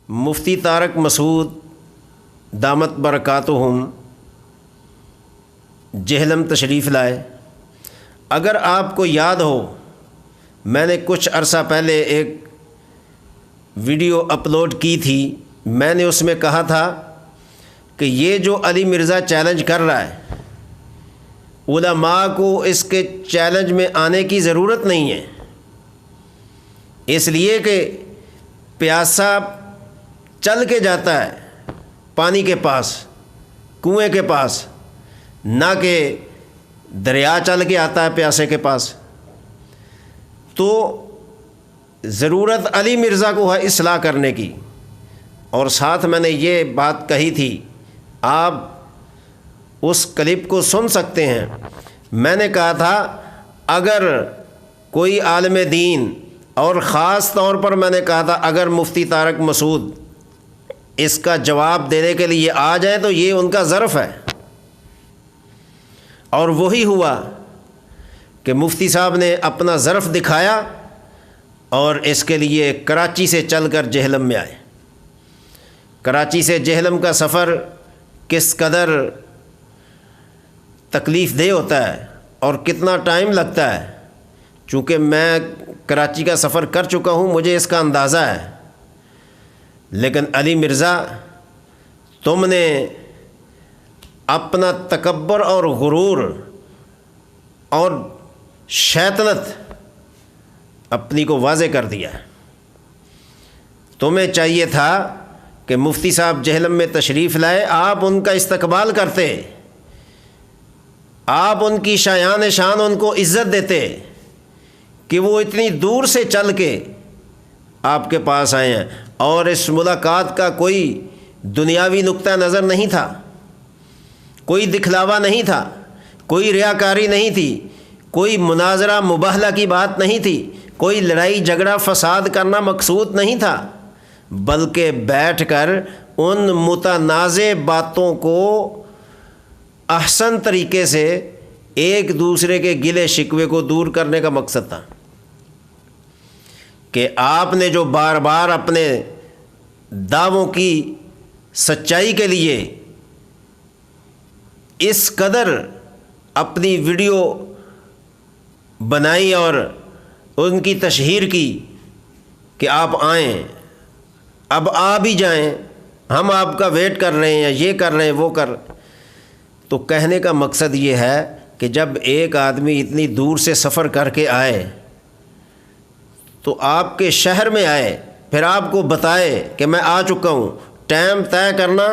مفتی طارق مسعود دامت برکاتہم جہلم تشریف لائے۔ اگر آپ کو یاد ہو، میں نے کچھ عرصہ پہلے ایک ویڈیو اپلوڈ کی تھی، میں نے اس میں کہا تھا کہ یہ جو علی مرزا چیلنج کر رہا ہے، علماء کو اس کے چیلنج میں آنے کی ضرورت نہیں ہے، اس لیے کہ پیاسا چل کے جاتا ہے پانی کے پاس، کنویں کے پاس، نہ کہ دریا چل کے آتا ہے پیاسے کے پاس۔ تو ضرورت علی مرزا کو ہے اصلاح کرنے کی۔ اور ساتھ میں نے یہ بات کہی تھی، آپ اس کلپ کو سن سکتے ہیں۔ میں نے کہا تھا اگر کوئی عالم دین، اور خاص طور پر میں نے کہا تھا اگر مفتی طارق مسعود اس کا جواب دینے کے لیے آ جائیں تو یہ ان کا ظرف ہے۔ اور وہی ہوا کہ مفتی صاحب نے اپنا ظرف دکھایا اور اس کے لیے کراچی سے چل کر جہلم میں آئے۔ کراچی سے جہلم کا سفر کس قدر تکلیف دہ ہوتا ہے اور کتنا ٹائم لگتا ہے، چونکہ میں کراچی کا سفر کر چکا ہوں، مجھے اس کا اندازہ ہے۔ لیکن علی مرزا، تم نے اپنا تکبر اور غرور اور شیطنت اپنی کو واضح کر دیا۔ تمہیں چاہیے تھا کہ مفتی صاحب جہلم میں تشریف لائے، آپ ان کا استقبال کرتے، آپ ان کی شایان شان ان کو عزت دیتے کہ وہ اتنی دور سے چل کے آپ کے پاس آئے ہیں۔ اور اس ملاقات کا کوئی دنیاوی نقطہ نظر نہیں تھا، کوئی دکھلاوا نہیں تھا، کوئی ریاکاری نہیں تھی، کوئی مناظرہ مباہلہ کی بات نہیں تھی، کوئی لڑائی جھگڑا فساد کرنا مقصود نہیں تھا، بلکہ بیٹھ کر ان متنازع باتوں کو احسن طریقے سے ایک دوسرے کے گلے شکوے کو دور کرنے کا مقصد تھا۔ کہ آپ نے جو بار بار اپنے دعووں کی سچائی کے لیے اس قدر اپنی ویڈیو بنائی اور ان کی تشہیر کی کہ آپ آئیں، اب آ بھی جائیں، ہم آپ کا ویٹ کر رہے ہیں، یہ کر رہے ہیں، وہ کر، تو کہنے کا مقصد یہ ہے کہ جب ایک آدمی اتنی دور سے سفر کر کے آئے تو آپ کے شہر میں آئے، پھر آپ کو بتائے کہ میں آ چکا ہوں، ٹائم طے کرنا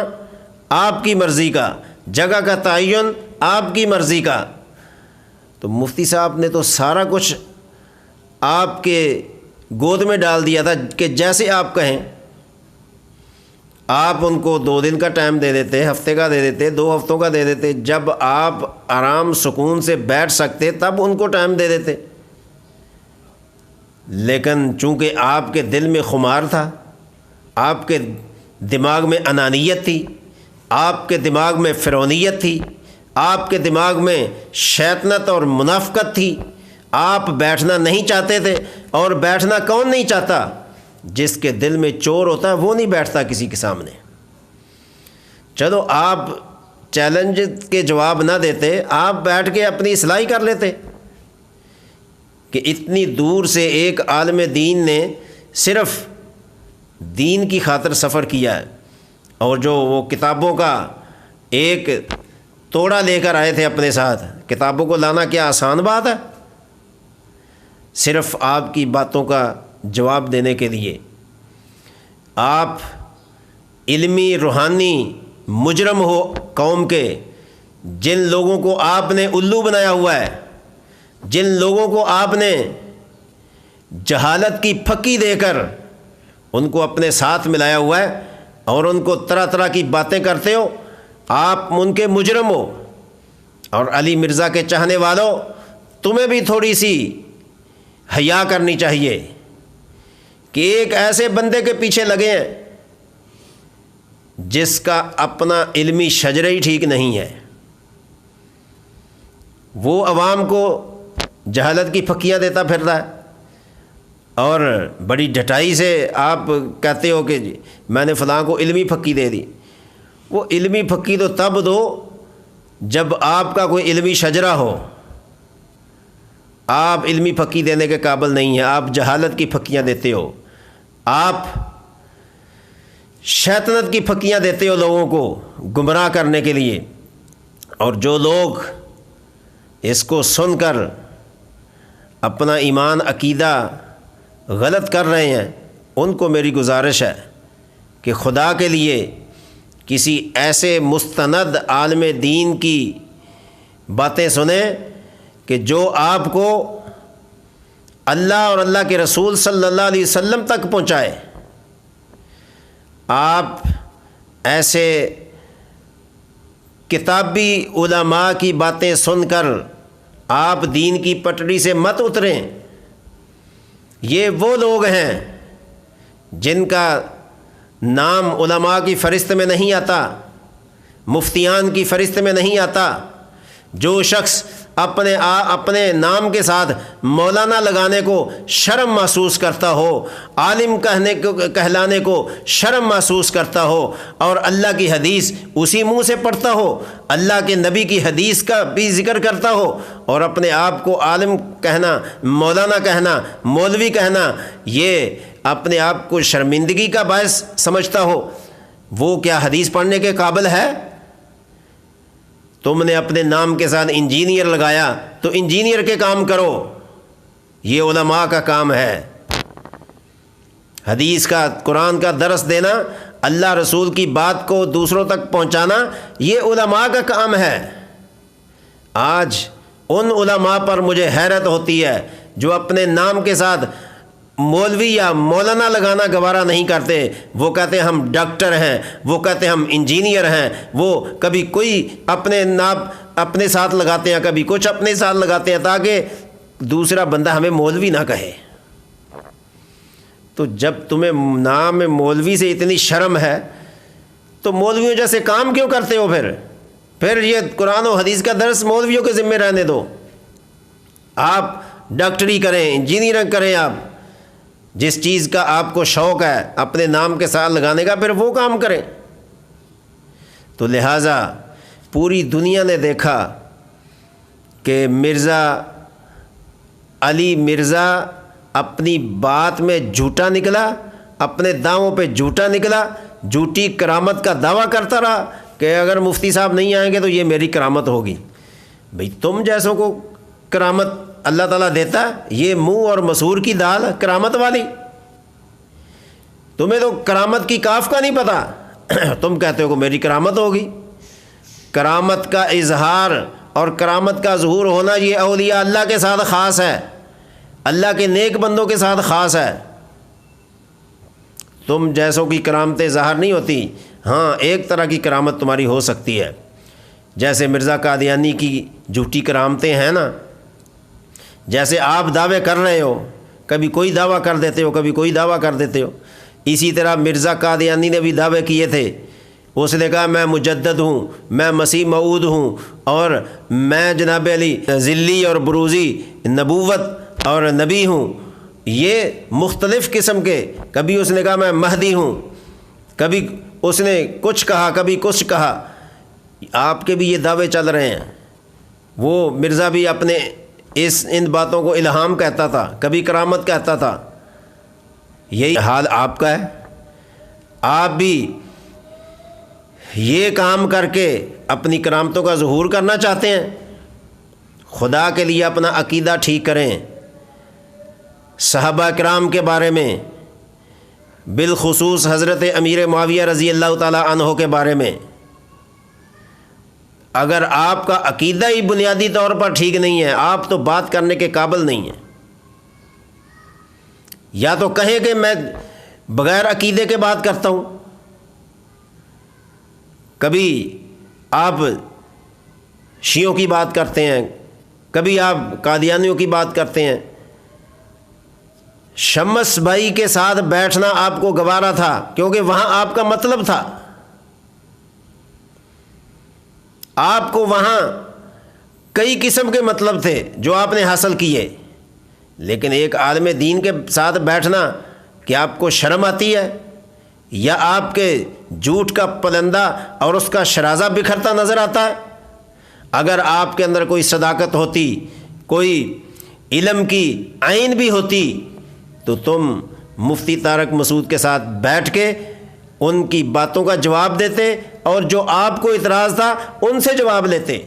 آپ کی مرضی کا، جگہ کا تعین آپ کی مرضی کا۔ تو مفتی صاحب نے تو سارا کچھ آپ کے گود میں ڈال دیا تھا کہ جیسے آپ کہیں۔ آپ ان کو 2 دن کا ٹائم دے دیتے، ہفتے کا دے دیتے، 2 ہفتوں کا دے دیتے، جب آپ آرام سکون سے بیٹھ سکتے تب ان کو ٹائم دے دیتے۔ لیکن چونکہ آپ کے دل میں خمار تھا، آپ کے دماغ میں انانیت تھی، آپ کے دماغ میں فرعونیت تھی، آپ کے دماغ میں شیطنت اور منافقت تھی، آپ بیٹھنا نہیں چاہتے تھے۔ اور بیٹھنا کون نہیں چاہتا؟ جس کے دل میں چور ہوتا ہے وہ نہیں بیٹھتا کسی کے سامنے۔ چلو آپ چیلنج کے جواب نہ دیتے، آپ بیٹھ کے اپنی اصلاح کر لیتے کہ اتنی دور سے ایک عالم دین نے صرف دین کی خاطر سفر کیا ہے، اور جو وہ کتابوں کا ایک توڑا لے کر آئے تھے اپنے ساتھ، کتابوں کو لانا کیا آسان بات ہے؟ صرف آپ کی باتوں کا جواب دینے کے لیے آپ علمی روحانی مجرم ہو قوم کے، جن لوگوں کو آپ نے الو بنایا ہوا ہے، جن لوگوں کو آپ نے جہالت کی پھکی دے کر ان کو اپنے ساتھ ملایا ہوا ہے، اور ان کو طرح طرح کی باتیں کرتے ہو، آپ ان کے مجرم ہو۔ اور علی مرزا کے چاہنے والوں، تمہیں بھی تھوڑی سی حیا کرنی چاہیے کہ ایک ایسے بندے کے پیچھے لگے ہیں جس کا اپنا علمی شجرہ ہی ٹھیک نہیں ہے، وہ عوام کو جہالت کی پھکیاں دیتا پھر رہا ہے، اور بڑی ڈھٹائی سے آپ کہتے ہو کہ میں نے فلاں کو علمی پھکی دے دی۔ وہ علمی پھکی تو تب دو جب آپ کا کوئی علمی شجرہ ہو۔ آپ علمی پھکی دینے کے قابل نہیں ہیں، آپ جہالت کی پھکیاں دیتے ہو، آپ شیطنت کی پھکیاں دیتے ہو لوگوں کو گمراہ کرنے کے لیے۔ اور جو لوگ اس کو سن کر اپنا ایمان عقیدہ غلط کر رہے ہیں، ان کو میری گزارش ہے کہ خدا کے لیے کسی ایسے مستند عالم دین کی باتیں سنیں کہ جو آپ کو اللہ اور اللہ کے رسول صلی اللہ علیہ وسلم تک پہنچائے۔ آپ ایسے کتابی علماء کی باتیں سن کر آپ دین کی پٹڑی سے مت اتریں۔ یہ وہ لوگ ہیں جن کا نام علماء کی فہرست میں نہیں آتا، مفتیان کی فہرست میں نہیں آتا۔ جو شخص اپنے نام کے ساتھ مولانا لگانے کو شرم محسوس کرتا ہو، عالم کہلانے کو شرم محسوس کرتا ہو، اور اللہ کی حدیث اسی منہ سے پڑھتا ہو، اللہ کے نبی کی حدیث کا بھی ذکر کرتا ہو، اور اپنے آپ کو عالم کہنا، مولانا کہنا، مولوی کہنا، یہ اپنے آپ کو شرمندگی کا باعث سمجھتا ہو، وہ کیا حدیث پڑھنے کے قابل ہے؟ تم نے اپنے نام کے ساتھ انجینئر لگایا تو انجینئر کے کام کرو، یہ علماء کا کام ہے۔ حدیث کا، قرآن کا درس دینا، اللہ رسول کی بات کو دوسروں تک پہنچانا، یہ علماء کا کام ہے۔ آج ان علماء پر مجھے حیرت ہوتی ہے جو اپنے نام کے ساتھ مولوی یا مولانا لگانا گوارا نہیں کرتے۔ وہ کہتے ہیں ہم ڈاکٹر ہیں، وہ کہتے ہیں ہم انجینئر ہیں، وہ کبھی کوئی اپنے نام اپنے ساتھ لگاتے ہیں، کبھی کچھ اپنے ساتھ لگاتے ہیں تاکہ دوسرا بندہ ہمیں مولوی نہ کہے۔ تو جب تمہیں نام مولوی سے اتنی شرم ہے تو مولویوں جیسے کام کیوں کرتے ہو؟ پھر یہ قرآن و حدیث کا درس مولویوں کے ذمہ رہنے دو۔ آپ ڈاکٹری کریں، انجینئرنگ کریں، آپ جس چیز کا آپ کو شوق ہے اپنے نام کے ساتھ لگانے کا، پھر وہ کام کریں۔ تو لہٰذا پوری دنیا نے دیکھا کہ مرزا علی مرزا اپنی بات میں جھوٹا نکلا، اپنے دعووں پہ جھوٹا نکلا، جھوٹی کرامت کا دعویٰ کرتا رہا کہ اگر مفتی صاحب نہیں آئیں گے تو یہ میری کرامت ہوگی۔ بھئی تم جیسوں کو کرامت اللہ تعالیٰ دیتا ہے، یہ منہ اور مسور کی دال کرامت والی؟ تمہیں تو کرامت کی کاف کا نہیں پتہ، تم کہتے ہو کہ میری کرامت ہوگی۔ کرامت کا اظہار اور کرامت کا ظہور ہونا یہ اولیاء اللہ کے ساتھ خاص ہے، اللہ کے نیک بندوں کے ساتھ خاص ہے۔ تم جیسوں کی کرامتیں ظاہر نہیں ہوتی۔ ہاں، ایک طرح کی کرامت تمہاری ہو سکتی ہے، جیسے مرزا قادیانی کی جھوٹی کرامتیں ہیں نا، جیسے آپ دعوے کر رہے ہو، کبھی کوئی دعویٰ کر دیتے ہو، کبھی کوئی دعویٰ کر دیتے ہو۔ اسی طرح مرزا قادیانی نے بھی دعوے کیے تھے، اس نے کہا میں مجدد ہوں، میں مسیح موعود ہوں، اور میں جناب علی ذلی اور بروزی نبوت اور نبی ہوں۔ یہ مختلف قسم کے، کبھی اس نے کہا میں مہدی ہوں، کبھی اس نے کچھ کہا، کبھی کچھ کہا۔ آپ کے بھی یہ دعوے چل رہے ہیں۔ وہ مرزا بھی اپنے ان باتوں کو الہام کہتا تھا، کبھی کرامت کہتا تھا۔ یہی حال آپ کا ہے، آپ بھی یہ کام کر کے اپنی کرامتوں کا ظہور کرنا چاہتے ہیں۔ خدا کے لیے اپنا عقیدہ ٹھیک کریں۔ صحابہ کرام کے بارے میں، بالخصوص حضرت امیر معاویہ رضی اللہ تعالی عنہ کے بارے میں، اگر آپ کا عقیدہ ہی بنیادی طور پر ٹھیک نہیں ہے، آپ تو بات کرنے کے قابل نہیں ہیں۔ یا تو کہیں کہ میں بغیر عقیدے کے بات کرتا ہوں، کبھی آپ شیعوں کی بات کرتے ہیں، کبھی آپ قادیانیوں کی بات کرتے ہیں۔ شمس بھائی کے ساتھ بیٹھنا آپ کو گوارا تھا کیونکہ وہاں آپ کا مطلب تھا، آپ کو وہاں کئی قسم کے مطلب تھے جو آپ نے حاصل کیے۔ لیکن ایک عالم دین کے ساتھ بیٹھنا، کیا آپ کو شرم آتی ہے؟ یا آپ کے جھوٹ کا پلندہ اور اس کا شرازہ بکھرتا نظر آتا ہے؟ اگر آپ کے اندر کوئی صداقت ہوتی، کوئی علم کی عین بھی ہوتی، تو تم مفتی طارق مسعود کے ساتھ بیٹھ کے ان کی باتوں کا جواب دیتے اور جو آپ کو اعتراض تھا ان سے جواب لیتے۔